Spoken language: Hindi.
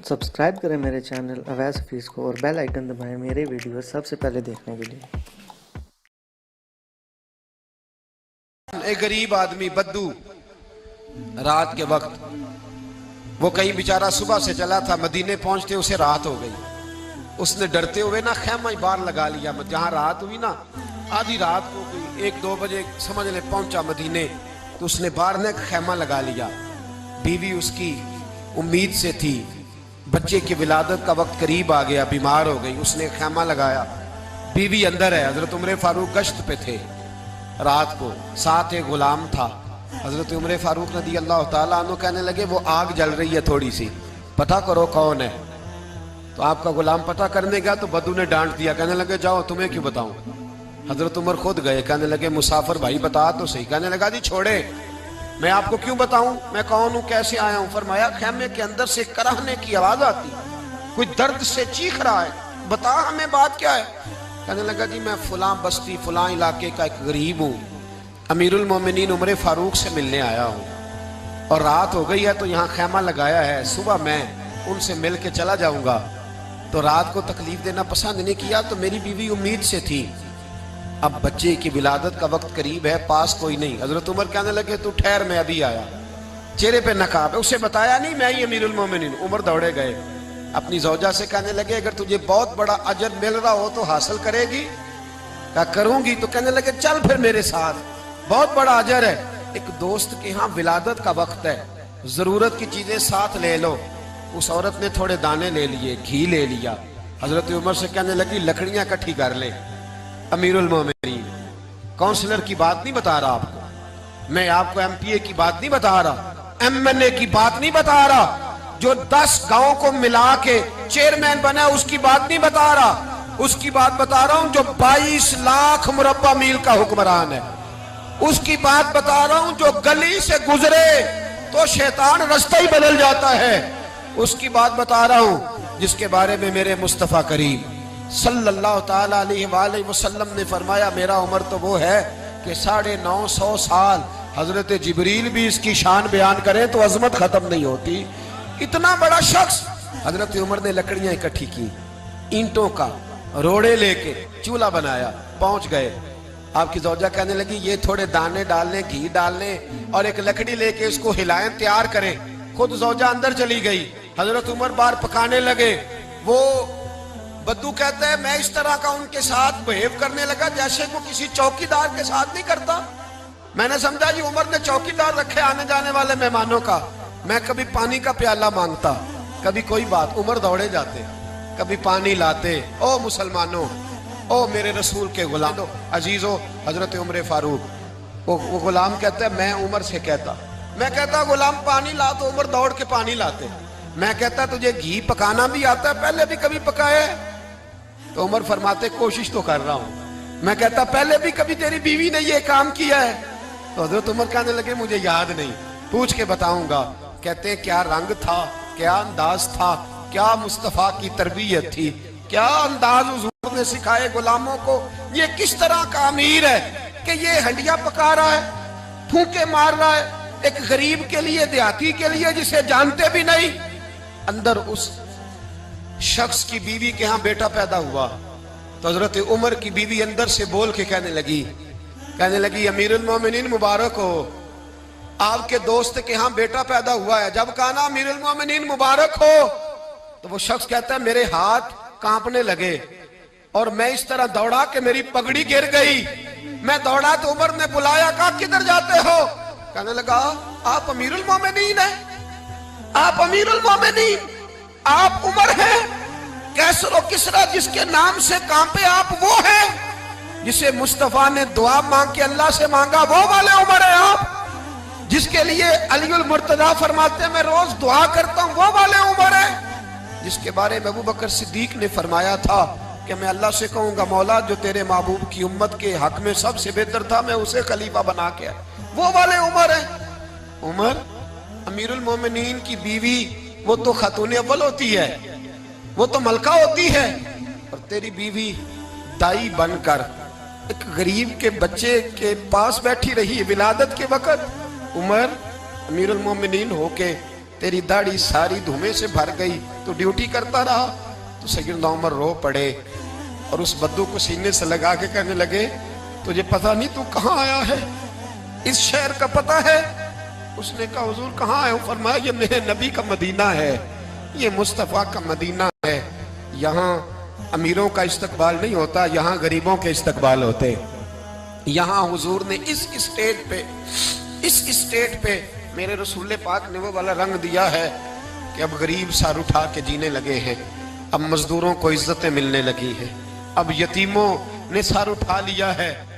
सब्सक्राइब करें मेरे चैनल अवैस हफीज़ को और बेल आइकन दबाएं मेरे वीडियो सबसे पहले देखने के लिए। एक गरीब आदमी बद्दू रात के वक्त वो कहीं बेचारा सुबह से चला था, मदीने पहुंचते उसे रात हो गई। उसने डरते हुए ना खैमा ही बाहर लगा लिया। जहां रात हुई ना, आधी रात को कोई 1-2 बजे समझ ले पहुंचा मदीने, तो उसने बाहर ने खैमा लगा लिया। बीवी उसकी उम्मीद से थी, बच्चे की विलादत का वक्त करीब आ गया, बीमार हो गई, उसने खैमा लगाया। बीवी अंदर है। हजरत उमर फारूक गश्त पे थे रात को, साथ एक गुलाम था। हजरत उमर फारूक रज़ी अल्लाह ताला अन्हु कहने लगे वो आग जल रही है थोड़ी सी, पता करो कौन है। तो आपका गुलाम पता करने गया तो बद्दू ने डांट दिया, कहने लगे जाओ तुम्हें क्यों बताऊं। हजरत उमर खुद गए, कहने लगे मुसाफिर भाई बता तो सही। कहने लगा जी छोड़े, मैं आपको क्यों बताऊं, मैं कौन हूं, कैसे आया हूं। फरमाया खैमे के अंदर से कराहने की आवाज आती, कोई दर्द से चीख रहा है, बता हमें बात क्या है। कहने लगा जी मैं फुला बस्ती फुला इलाके का एक गरीब हूँ, अमीरुल मोमिनीन उमर फारूक से मिलने आया हूँ और रात हो गई है तो यहाँ खैमा लगाया है, सुबह मैं उनसे मिल के चला जाऊंगा। तो रात को तकलीफ देना पसंद नहीं किया, तो मेरी बीवी उम्मीद से थी, अब बच्चे की विलादत का वक्त करीब है, पास कोई नहीं। हजरत उमर कहने लगे तू ठहर, मैं अभी आया। चेहरे पे नकाब है, उसे बताया नहीं मैं ही अमीरुल मोमिनीन। उमर दौड़े गए, अपनी जौजा से कहने लगे अगर तुझे बहुत बड़ा अजर मिल रहा हो तो हासिल करेगी। क्या करूंगी। तो कहने लगे चल फिर मेरे साथ, बहुत बड़ा अजर है। एक दोस्त के यहाँ विलादत का वक्त है, जरूरत की चीजें साथ ले लो। उस औरत ने थोड़े दाने ले लिए, घी ले लिया। हजरत उमर से कहने लगी लकड़ियां इकट्ठी कर ले। अमीरुल मोमिनीन, काउंसलर की बात नहीं बता रहा आपको, मैं आपको एमपीए की बात नहीं बता रहा, एमएनए की बात नहीं बता रहा, जो 10 गांव को मिला के चेयरमैन बना उसकी बात नहीं बता रहा, उसकी बात बता रहा हूं जो 22 लाख मुरब्बा मील का हुक्मरान है। उसकी बात बता रहा हूं जो गली से गुजरे तो शैतान रास्ता ही बदल जाता है। उसकी बात बता रहा हूं जिसके बारे में मेरे मुस्तफा करीम सल्लल्लाहु ताला अलैहि वसल्लम ने फरमाया मेरा उमर तो वो है कि 950 साल हजरत जिब्रील भी इसकी शान बयान करें तो अजमत खत्म नहीं होती। इतना बड़ा शख्स। हजरत उमर ने लकड़ियां इकट्ठी की, ईंटों का रोड़े लेके चूल्हा बनाया, पहुंच गए। आपकी जौजा कहने लगी ये थोड़े दाने डालने, घी डालने और एक लकड़ी लेके इसको हिलाएं, तैयार करें। खुद जौजा अंदर चली गई, हजरत उमर बाहर पकाने लगे। वो बद्दू कहते हैं मैं इस तरह का उनके साथ बिहेव करने लगा जैसे वो किसी चौकीदार के साथ नहीं करता। मैंने समझा जी उमर ने चौकीदार रखे आने जाने वाले मेहमानों का। मैं कभी पानी का प्याला मांगता, कभी कोई बात, उमर दौड़े जाते, कभी पानी लाते। ओ मुसलमानों, ओ मेरे रसूल के गुलाम अजीजो, हजरत उमर फारूक। वो गुलाम कहता है मैं उमर से कहता, मैं कहता गुलाम पानी ला, तो उमर दौड़ के पानी लाते। मैं कहता तुझे घी पकाना भी आता है, पहले भी कभी पकाया है? तो उमर फरमाते कोशिश तो कर रहा हूं। मैं कहता पहले भी कभी तेरी बीवी ने ये काम किया है? तो हजरत उमर कहने लगे मुझे याद नहीं, पूछ के बताऊंगा। कहते हैं क्या रंग था, क्या अंदाज था, क्या मुस्तफा की तरबियत थी, क्या अंदाज हुजूर ने सिखाए गुलामों को। ये किस तरह का अमीर है कि ये हंडिया पका रहा है, फूंके मार रहा है, एक गरीब के लिए, देहाती के लिए जिसे जानते भी नहीं। अंदर उस शख्स की बीवी के यहाँ बेटा पैदा हुआ तो हजरत उमर की बीवी अंदर से बोल के कहने लगी अमीरुल मोमिनीन मुबारक हो, आपके दोस्त के यहाँ बेटा पैदा हुआ है। जब कहा ना अमीरुल मोमिनीन मुबारक हो, तो वो शख्स कहता है मेरे हाथ कांपने लगे और मैं इस तरह दौड़ा कि मेरी पगड़ी गिर गई। मैं दौड़ा तो उमर ने बुलाया, कहा किधर जाते हो? कहने लगा आप अमीरुल मोमिनीन है, आप अमीरुल मोमिनीन, आप उमर हैं। कैसर और किसरा जिसके नाम से कांपे आप वो हैं जिसे मुस्तफा ने दुआ मांग के अल्लाह से मांगा, वो वाले उमर है आप। जिसके लिए अलीउल मुर्तजा फरमाते मैं रोज दुआ करता हूं, वो वाले उमर है। जिसके बारे में अबू बकर सिद्दीक ने फरमाया था कि मैं अल्लाह से कहूंगा मौला जो तेरे महबूब की उम्मत के हक में सबसे बेहतर था, मैं उसे खलीफा बना के, वो वाले उमर है। उमर अमीरुल मोमिनीन की बीवी वो तो खातून अव्वल होती है, वो तो मलका होती है, और तेरी बीवी दाई बनकर एक गरीब के बच्चे के पास बैठी रही विलादत के वक्त। उमर अमीरुल मोमिनीन होके तेरी दाढ़ी सारी धुएं से भर गई, तो ड्यूटी करता रहा। तो सैयदना उमर रो पड़े और उस बद्दू को सीने से लगा के कहने लगे, तुझे पता नहीं तू कहाँ आया है? इस शहर का पता है? उसने कहा हुजूर कहाँ आए हो? फरमाया ये मेरे नबी का मदीना है, ये मुस्तफ़ा का मदीना है। यहाँ अमीरों का इस्तकबाल नहीं होता, यहाँ गरीबों के इस्तकबाल होते। यहाँ हुजूर ने इस स्टेट पे मेरे रसूल पाक ने वो वाला रंग दिया है कि अब गरीब सर उठा के जीने लगे हैं, अब मजदूरों को इज्जतें मिलने लगी हैं, अब यतीमों ने सर उठा लिया है,